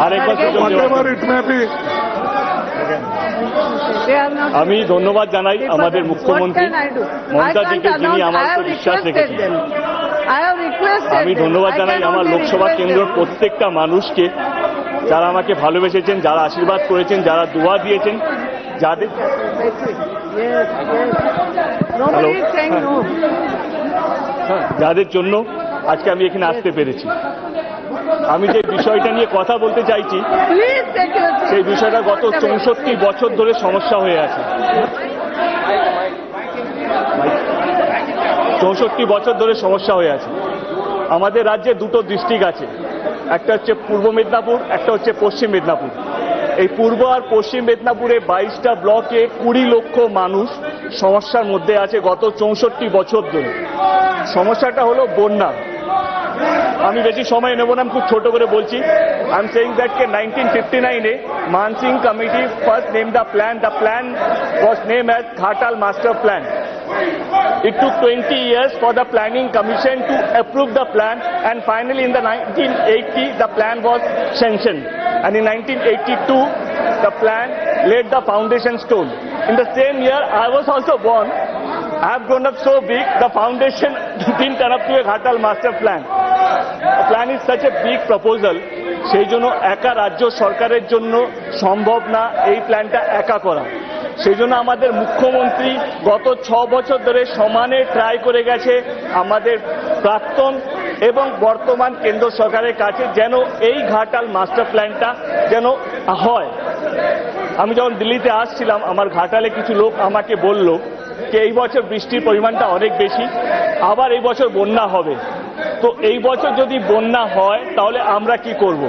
আরেকবার আমি ধন্যবাদ জানাই আমাদের মুখ্যমন্ত্রী মমতাজিকে, যিনি আমার উপর বিশ্বাস রেখেছেন। আমি ধন্যবাদ জানাই আমার লোকসভা কেন্দ্রের প্রত্যেকটা মানুষকে, যারা আমাকে ভালোবেসেছেন, যারা আশীর্বাদ করেছেন, যারা দোয়া দিয়েছেন, যাদের যাদের জন্য আজকে আমি এখানে আসতে পেরেছি। আমি যে বিষয়টা নিয়ে কথা বলতে চাইছি, সেই বিষয়টা গত 64 বছর ধরে সমস্যা হয়ে আছে। 64 বছর ধরে সমস্যা হয়ে আছে। আমাদের রাজ্যে দুটো ডিস্ট্রিক্ট আছে, একটা হচ্ছে পূর্ব মেদিনীপুর, একটা হচ্ছে পশ্চিম মেদিনীপুর। এই পূর্ব আর পশ্চিম মেদিনীপুরে 22টা ব্লকে 20 লক্ষ মানুষ সমস্যার মধ্যে আছে গত 64 বছর ধরে। সমস্যাটা হলো বন্যা। আমি বেশি সময় নেব না, খুব ছোট করে বলছি। I am saying that 1959 Mansingh committee first name the plan was name as Ghatal master plan. It took 20 years for the planning commission to approve the plan, and finally in the 1980 the plan was sanctioned, and in 1982 the plan laid the foundation stone. In the same year I was also born. I have grown up so big, the foundation didn't turn up to a Ghatal master plan. The plan is such a big proposal, সেই জন্য একা রাজ্য সরকারের জন্য সম্ভব না এই প্ল্যানটা একা করা। সেই জন্য আমাদের মুখ্যমন্ত্রী গত 6 বছর ধরে সমানে ট্রাই করে গেছে আমাদের প্রাক্তন এবং বর্তমান কেন্দ্র সরকারের কাছে, যেন এই ঘাটাল মাস্টার প্ল্যানটা যেন হয়। আমি যখন দিল্লিতে আসছিলাম, আমার ঘাটালে কিছু লোক আমাকে বলল যে এই বছর বৃষ্টির পরিমাণটা অনেক বেশি, আবার এই বছর বন্যা হবে। তো এই বছর যদি বন্যা হয় তাহলে আমরা কি করব?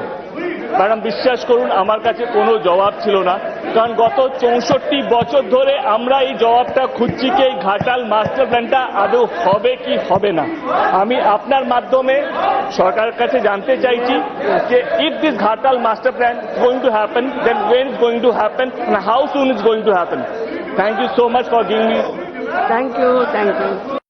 ম্যাডাম, বিশ্বাস করুন আমার কাছে কোনো জবাব ছিল না, কারণ গত 64 বছর ধরে আমরা এই জবাবটা খুঁজছি কি এই ঘাটাল মাস্টার প্ল্যানটা আদৌ হবে কি হবে না। আমি আপনার মাধ্যমে সরকারের কাছে জানতে চাইছি যে if this Ghatal master plan is going to happen, then when it's going to happen and how soon it's going to happen. Thank you so much for giving me. Thank you.